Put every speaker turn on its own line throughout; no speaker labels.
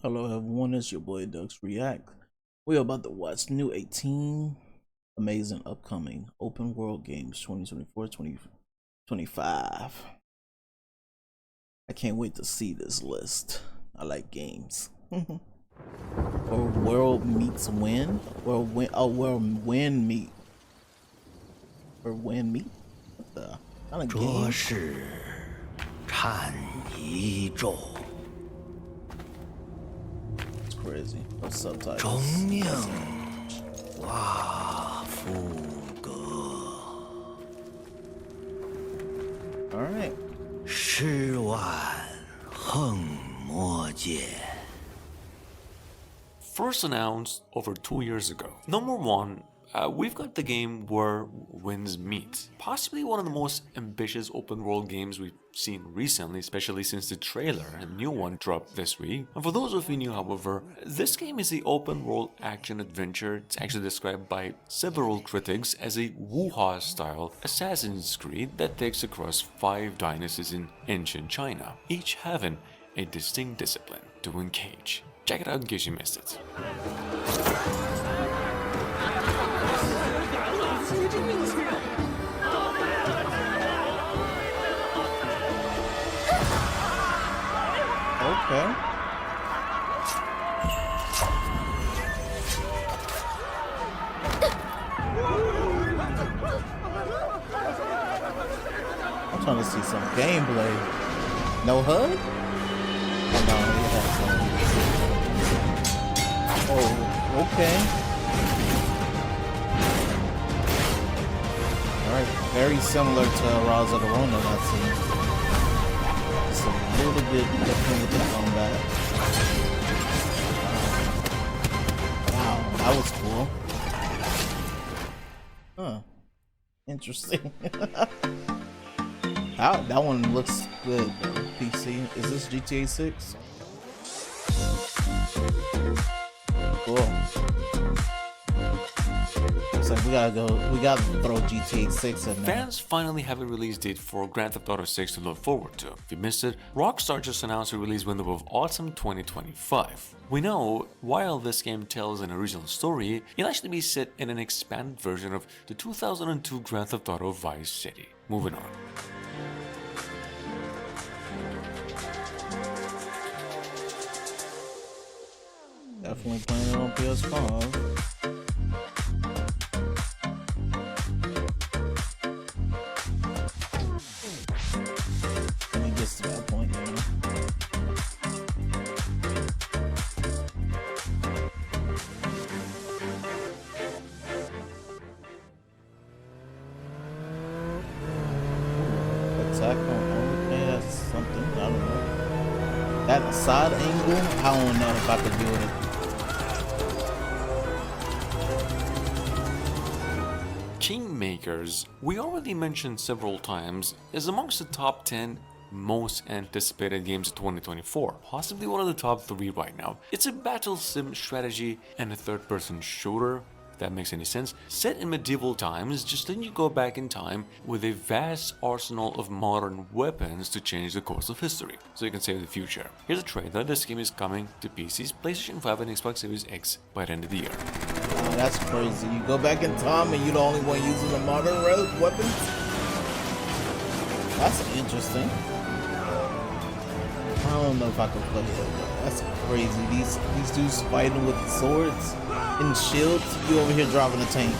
Hello everyone, it's your boy Ducks React. We're about to watch new 18 amazing upcoming open world games 2024-2025. I can't wait to see this list. I like games. Or World Meets Win? World Win Meet. Or Win Meet? What the kind of game?
这是禅一咒，
It's crazy. No subtitles.
终命瓦夫格，
Alright.
十万横魔界。
First announced over 2 years ago. Number one, we've got the game Where Winds Meet. Possibly one of the most ambitious open world games we've seen recently, especially since the trailer, a new one dropped this week. And for those of you new, however, this game is the open world action adventure. It's actually described by several critics as a Wuha style Assassin's Creed that takes across 5 dynasties in ancient China, each having a distinct discipline to engage. Check it out in case you missed it.
Okay. I'm trying to see some gameplay. No hug? Oh no, he has some. Oh, okay. Alright, very similar to Rise of the Ronin I've seen. Just a little bit different with the combat. Wow, that was cool. Huh. Interesting. That one looks good. PC. Is this GTA 6? Cool. Looks like we gotta throw GTA 6 in there.
Fans finally have a release date for Grand Theft Auto 6 to look forward to. If you missed it, Rockstar just announced a release window of autumn 2025. We know, while this game tells an original story, it'll actually be set in an expanded version of the 2002 Grand Theft Auto Vice City. Moving on.
Definitely playing it on PS5. When it gets to that point, you know. Attack on okay, that's something, I don't know. That side angle, I don't know if I could do it.
Kingmakers, we already mentioned several times, is amongst the top 10 most anticipated games of 2024, possibly one of the top 3 right now. It's a battle sim strategy and a third-person shooter, if that makes any sense, set in medieval times, just then you go back in time with a vast arsenal of modern weapons to change the course of history, so you can save the future. Here's a trailer. This game is coming to PCs, PlayStation 5 and Xbox Series X by the end of the year.
Oh, that's crazy. You go back in time and you're the only one using the modern weapons? That's interesting. I don't know if I can play that. That's crazy. These dudes fighting with swords and shields. You over here driving a tank.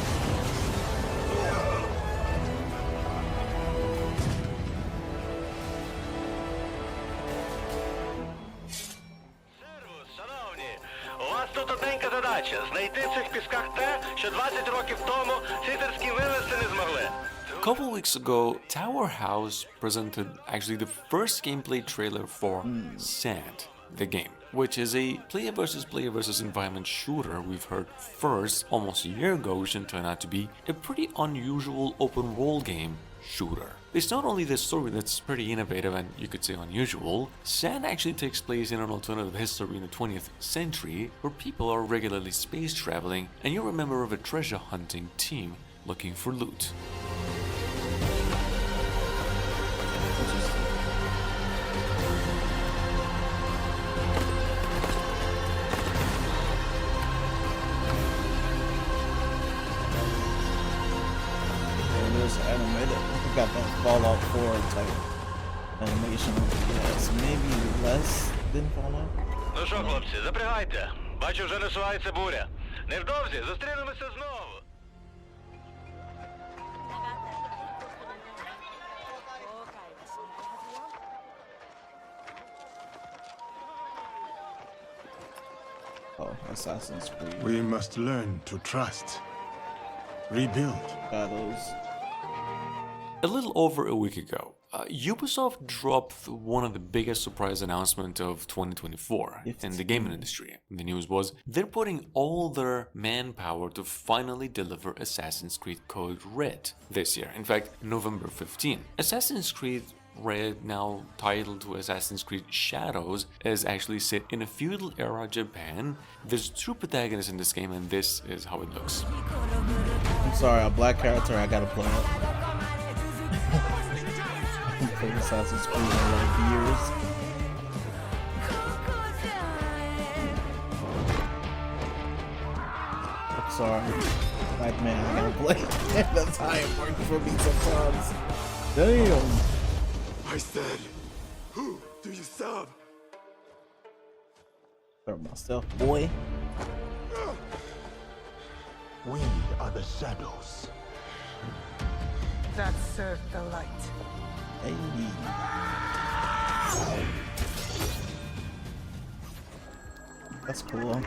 Знайти в цих пісках те, що 20 років тому сітерські вивезти не змогли.
A couple weeks ago, Tower House presented actually the first gameplay trailer for Sand, the game, which is a player versus environment shooter we've heard first almost a year ago, which turned out to be a pretty unusual open world game shooter. It's not only the story that's pretty innovative and you could say unusual, Sand actually takes place in an alternative history in the 20th century where people are regularly space traveling and you're a member of a treasure hunting team looking for loot.
got that Fallout 4 type animation. Yeah, so maybe less than Fallout.
Ну що, хлопці, запрягайте. Бачу, вже насувається буря. Невдовзі зустрінемося знову.
Oh, Assassin's Creed.
We must learn to trust. Rebuild.
Battles.
A little over a week ago, Ubisoft dropped one of the biggest surprise announcements of 2024 in the gaming industry. The news was they're putting all their manpower to finally deliver Assassin's Creed Code Red this year. In fact, November 15. Assassin's Creed Red, now titled to Assassin's Creed Shadows, is actually set in a feudal era Japan. There's two protagonists in this game, and this is how it looks.
I'm sorry, a black character, I gotta play it. I've played Assassin's Creed in like years. I'm sorry. Like, man, I gotta play it. That's how it works for me sometimes. Damn.
I said, who do you serve?
Serve myself, boy.
We are the shadows.
That serve the light.
Hey. That's cool.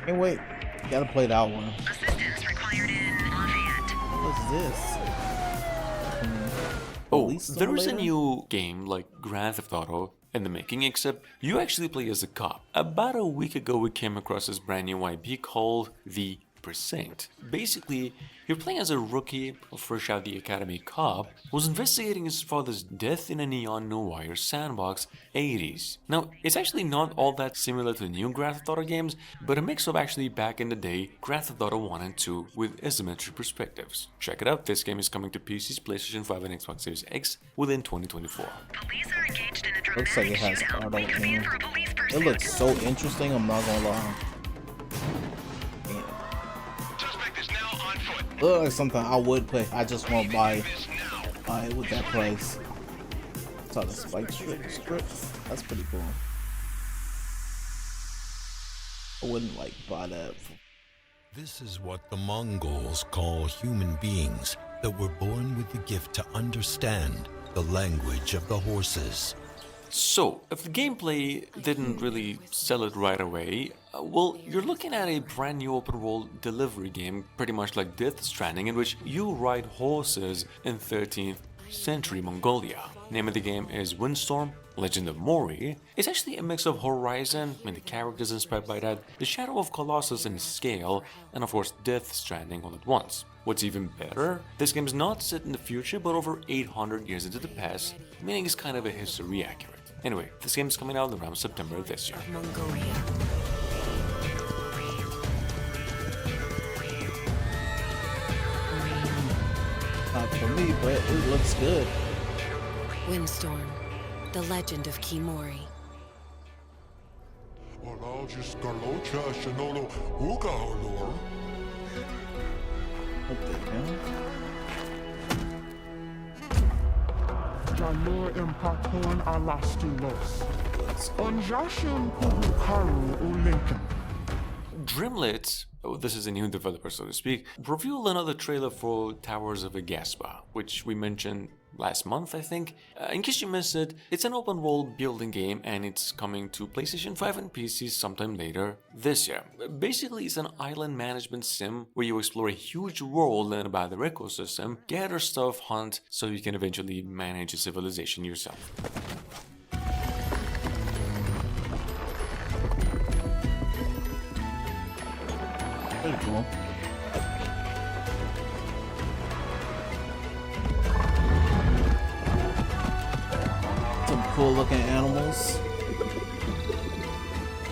Hey, wait. Gotta play that one.
Assistance required in Lafayette.
What is this?
Oh,
Police
there is a
simulator?
new game like Grand Theft Auto in the making, except you actually play as a cop. About a week ago, we came across this brand new IP called the Precinct. Basically, you're playing as a rookie, fresh out the academy cop, who's investigating his father's death in a neon no-wire sandbox 80s. Now, it's actually not all that similar to the new Grand Theft Auto games, but a mix of actually back in the day Grand Theft Auto 1 and 2 with isometric perspectives. Check it out, this game is coming to PCs, PlayStation 5 and Xbox Series X within 2024.
Police are engaged in a
Looks like it has
shootout.
auto
We command
aim.
for a police
It
pursuit.
looks so interesting, I'm not gonna lie.
Suspect is now on foot.
Look like something I would play. I just won't buy it with that price. Saw the spike strips. That's pretty cool. I wouldn't like buy that.
This is what the Mongols call human beings that were born with the gift to understand the language of the horses.
So, if the gameplay didn't really sell it right away, well, you're looking at a brand new open world delivery game, pretty much like Death Stranding, in which you ride horses in 13th century Mongolia. Name of the game is Windstorm, Legend of Mori. It's actually a mix of Horizon, I mean the characters inspired by that, the Shadow of Colossus in scale, and of course Death Stranding all at once. What's even better, this game is not set in the future but over 800 years into the past, meaning it's kind of a history accurate. Anyway, this game is coming out around September this year.
Mongolia.
Not for me, but it looks good.
Windstorm, the legend of Khiimori.
What the hell?
Jalur impakon alastilos.
Let's go.
Onjashin ukaru ulinken.
Dreamlit, this is a new developer so to speak, revealed another trailer for Towers of Aghasba, which we mentioned last month I think. In case you missed it, it's an open world building game and it's coming to PlayStation 5 and PC sometime later this year. Basically it's an island management sim where you explore a huge world learn about their ecosystem, gather stuff, hunt, so you can eventually manage a civilization yourself.
Pretty cool. Some cool looking animals.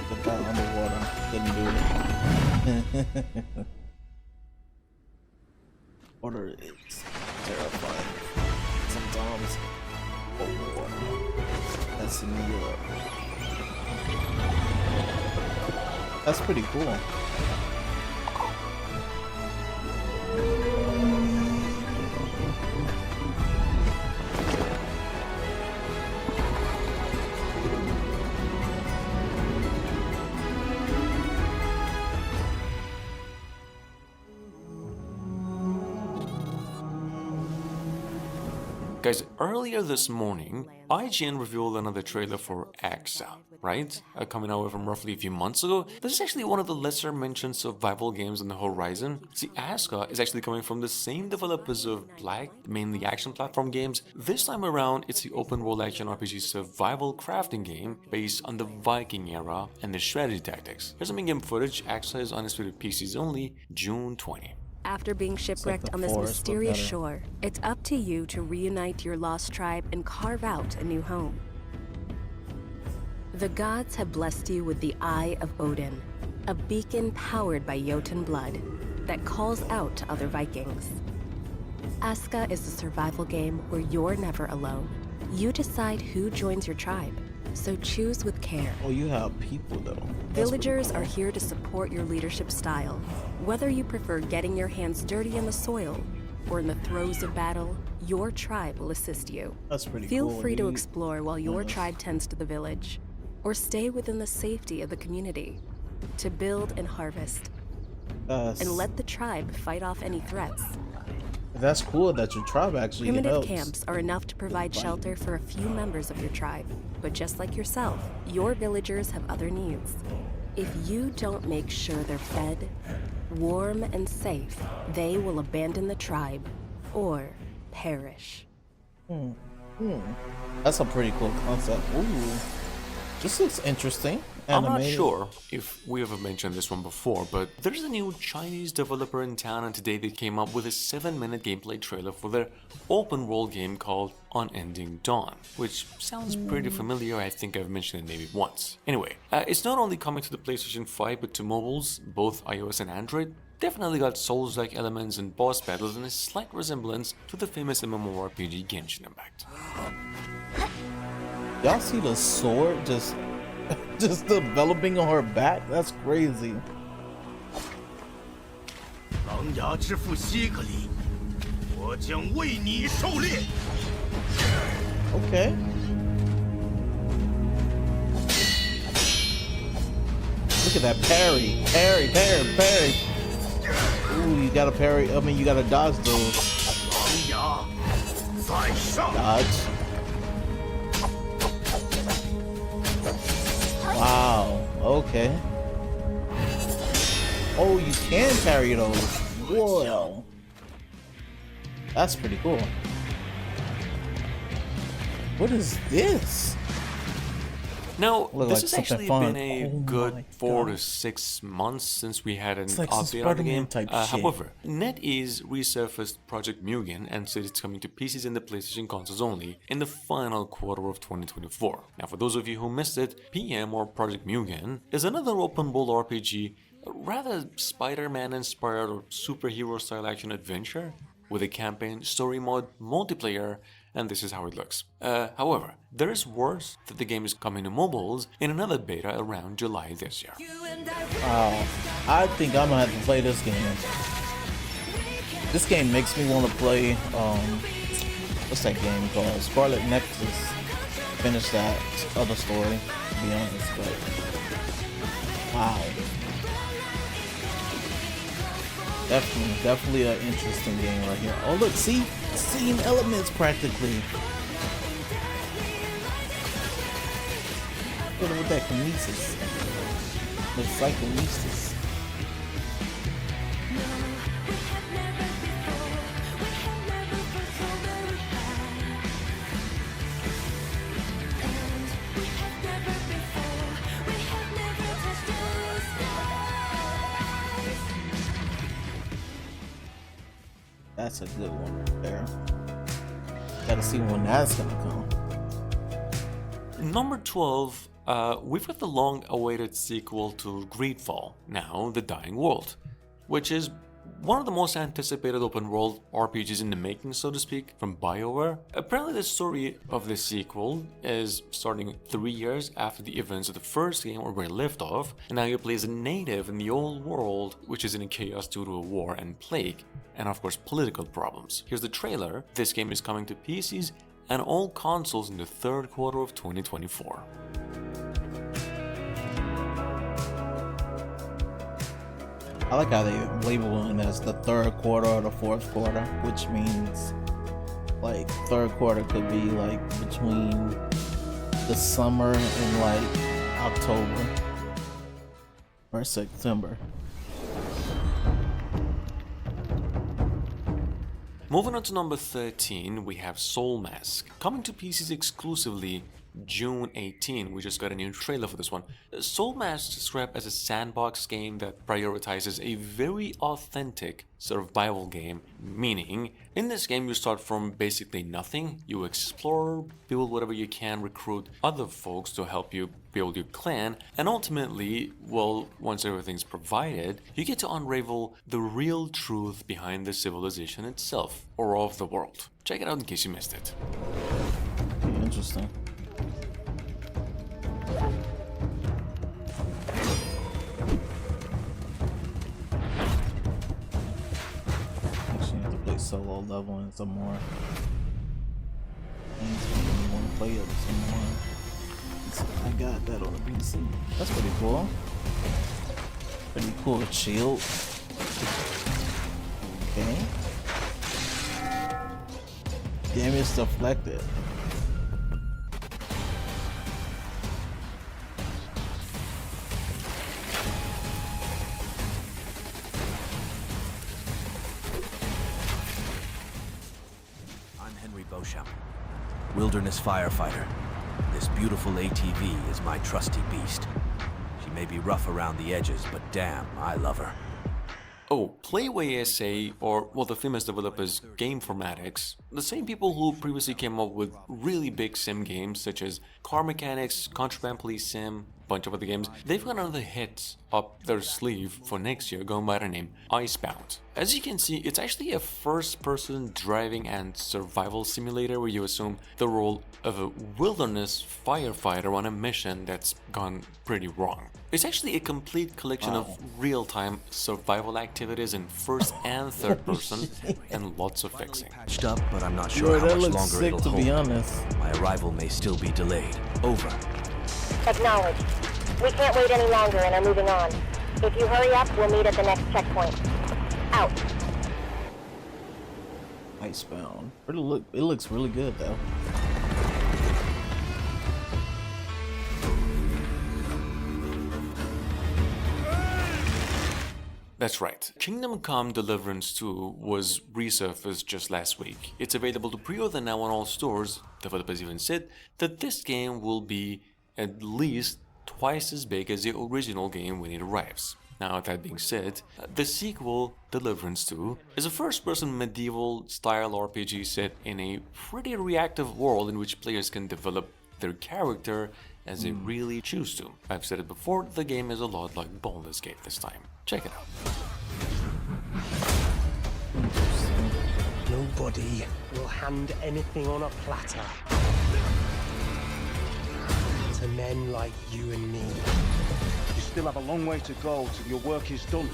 Put that underwater. Couldn't do it. Water is terrifying. Sometimes. Oh, water. That's in New York. That's pretty cool.
Guys, earlier this morning, IGN revealed another trailer for ASKA, right? Coming out from roughly a few months ago. This is actually one of the lesser mentioned survival games on the horizon. See, ASKA is actually coming from the same developers of Black, mainly action platform games. This time around, it's the open world action RPG survival crafting game based on the Viking era and the strategy tactics. Here's some in-game footage. ASKA is on its PCs only, June 20.
After being shipwrecked on this mysterious shore, it's up to you to reunite your lost tribe and carve out a new home. The gods have blessed you with the Eye of Odin, a beacon powered by Jotun blood that calls out to other Vikings. ASKA is a survival game where you're never alone. You decide who joins your tribe, so choose with care.
Oh, you have people though.
Villagers are here to support your leadership style. Whether you prefer getting your hands dirty in the soil or in the throes of battle, your tribe will assist you.
That's pretty
Feel
cool.
free to explore while your tribe tends to the village, or stay within the safety of the community to build and harvest. And let the tribe fight off any threats.
That's cool that your tribe actually
Primitive
helps.
camps are enough to provide shelter for a few members of your tribe, but just like yourself, your villagers have other needs. If you don't make sure they're fed, warm, and safe, they will abandon the tribe or perish.
That's a pretty cool concept. Ooh, this looks interesting.
I'm not
Animated.
sure if we ever mentioned this one before, but there's a new Chinese developer in town, and today they came up with a 7-minute gameplay trailer for their open world game called Unending Dawn, which sounds pretty familiar. I think I've mentioned it maybe once. Anyway, it's not only coming to the PlayStation 5 but to mobiles, both iOS and Android. Definitely got Souls-like elements and boss battles and a slight resemblance to the famous MMORPG Genshin Impact.
Y'all see the sword just developing on her back? That's crazy.
狼牙之父西格里，我将为你狩猎。
Okay. Look at that parry. Parry. Ooh, you gotta parry. I mean, you gotta dodge those.
狼牙在上。
Dodge. Wow. Okay. Oh, you can parry those. Whoa. That's pretty cool. What is this?
Now,
Look
this
like
has
something
actually
fun.
been a
Oh
good
my
4
God.
to 6 months since we had an
It's like some
update on the game.
Spider-Man type shit.
However, NetEase resurfaced Project Mugen and said it's coming to PCs and the PlayStation consoles only in the final quarter of 2024. Now, for those of you who missed it, PM or Project Mugen is another open world RPG, a rather Spider-Man inspired or superhero style action adventure with a campaign, story mode, multiplayer, and this is how it looks. However, there is word that the game is coming to mobiles in another beta around July this year.
I think I'm gonna have to play this game. This game makes me want to play, what's that game called? Scarlet Nexus. Finish that other story, to be honest, but wow. Definitely an interesting game right here. Oh look, see? Same elements practically. What with that kinesis? The psychonesis. That's a good one right there. Gotta see when that's gonna come.
Number 12, we've got the long-awaited sequel to GreedFall, now The Dying World, which is one of the most anticipated open-world RPGs in the making, so to speak, from BioWare. Apparently the story of the sequel is starting 3 years after the events of the first game where we left off, and now you play as a native in the old world, which is in chaos due to a war and plague, and of course political problems. Here's the trailer. This game is coming to PCs and all consoles in the third quarter of 2024.
I like how they label it as the third quarter or the fourth quarter, which means like third quarter could be like between the summer and like October or September.
Moving on to number 13, we have Soulmask, coming to PCs exclusively June 18. We just got a new trailer for this one. Soulmask is described as a sandbox game that prioritizes a very authentic survival game, meaning in this game you start from basically nothing, you explore, build whatever you can, recruit other folks to help you build your clan, and ultimately, well, once everything's provided, you get to unravel the real truth behind the civilization itself, or of the world. Check it out in case you missed it.
Interesting. Actually, have to play solo level and some more. I want to play it some more. I got that on the PC. That's pretty cool. Pretty cool shield. Okay. Damage deflected.
Wilderness firefighter. This beautiful ATV is my trusty beast. She may be rough around the edges, but damn, I love her.
Oh, Playway SA, or well, the famous developers Gameformatics, the same people who previously came up with really big sim games such as Car Mechanics, Contraband Police Sim, bunch of other games, they've got another hit up their sleeve for next year going by the name Icebound. As you can see, it's actually a first-person driving and survival simulator where you assume the role of a wilderness firefighter on a mission that's gone pretty wrong. It's actually a complete collection of real-time survival activities in first and third person and lots of fixing.
Patched up, but I'm not sure how much longer it'll hold.
Be honest.
My arrival may still be delayed. Over.
Acknowledged. We can't wait any longer and are moving on. If you hurry up, we'll meet at the next checkpoint. Out.
Icebound. It looks really good though.
That's right. Kingdom Come Deliverance 2 was resurfaced just last week. It's available to pre-order now on all stores. Developers even said that this game will be at least twice as big as the original game when it arrives. Now, that being said, the sequel, Deliverance 2, is a first-person medieval-style RPG set in a pretty reactive world in which players can develop their character as they really choose to. I've said it before, the game is a lot like Baldur's Gate this time. Check it out.
Nobody will hand anything on a platter to men like you and me.
You still have a long way to go till your work is done.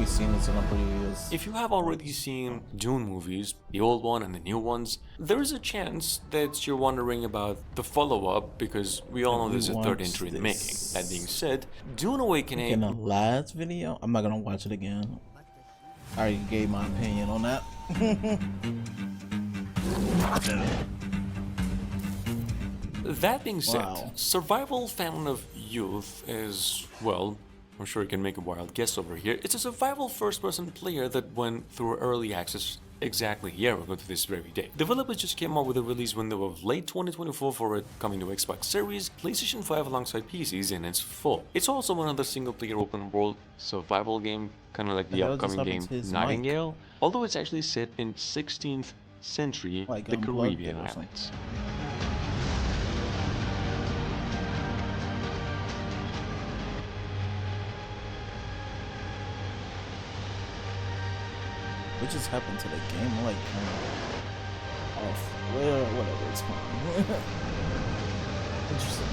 Seen this in a previous.
If you have already seen Dune movies, the old one and the new ones, there is a chance that you're wondering about the follow-up because we all know there's a third entry in the making. That being said, Dune Awakening...
In the last video, I'm not gonna watch it again. I already gave my opinion on that.
That being said, Survival Fountain of Youth is, well, I'm sure you can make a wild guess over here. It's a survival first-person player that went through early access exactly a year ago to this very day. Developers just came up with a release window of late 2024 for it, coming to Xbox Series, PlayStation 5 alongside PCs, and it's full. It's also another single-player open-world survival game, kind of like the upcoming game Nightingale, although it's actually set in 16th century, like the Caribbean islands.
What just happened to the game? Like, off. Whatever it's called. Interesting.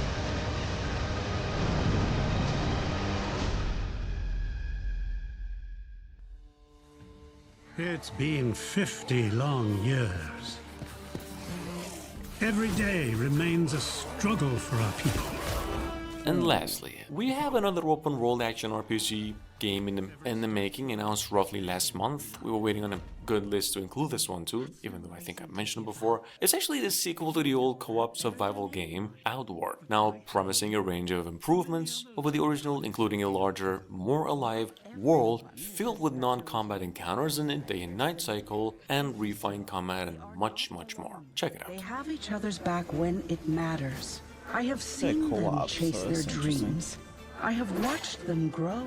It's been 50 long years. Every day remains a struggle for our people.
And lastly, we have another open world action RPG game in the making, announced roughly last month. We were waiting on a good list to include this one too, even though I think I mentioned it before. It's actually the sequel to the old co-op survival game, Outward, now promising a range of improvements over the original, including a larger, more alive world filled with non-combat encounters in a day and night cycle, and refined combat and much, much more. Check it out.
They have each other's back when it matters. I have seen them chase their dreams. I have watched them grow.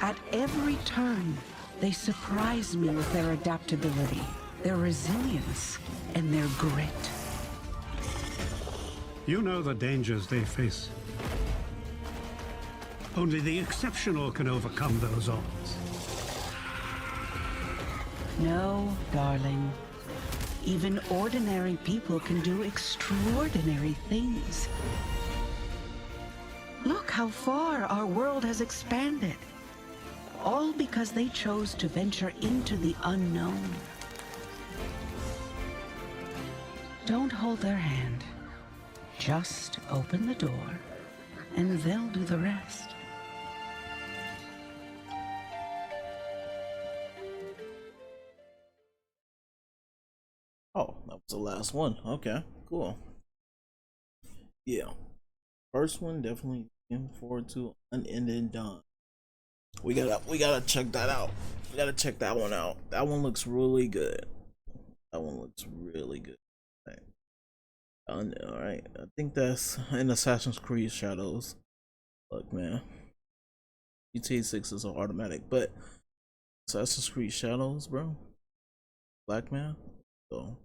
At every turn, they surprise me with their adaptability, their resilience, and their grit.
You know the dangers they face. Only the exceptional can overcome those odds.
No, darling. Even ordinary people can do extraordinary things. Look how far our world has expanded. All because they chose to venture into the unknown. Don't hold their hand. Just open the door, and they'll do the rest.
Oh, that was the last one. Okay, cool. Yeah. First one, definitely looking forward to Unending Dawn. We gotta check that out. We gotta check that one out. That one looks really good. That one looks really good. All right. I think that's in Assassin's Creed Shadows. Look, man. GTA 6 is an automatic, but Assassin's Creed Shadows, bro. Black man. So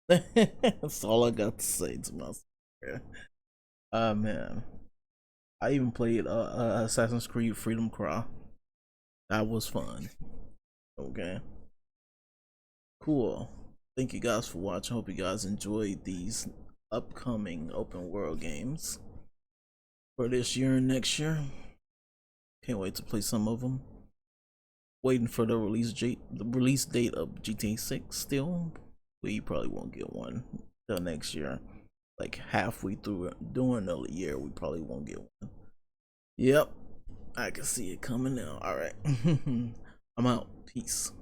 that's all I got to say to myself. Man. I even played Assassin's Creed Freedom Cry. That was fun. Okay. Cool. Thank you guys for watching. Hope you guys enjoyed these upcoming open world games for this year and next year. Can't wait to play some of them. Waiting for the release date of GTA 6 still. We probably won't get one till next year. Like halfway through it, during the year, we probably won't get one. Yep, I can see it coming now. All right. I'm out. Peace.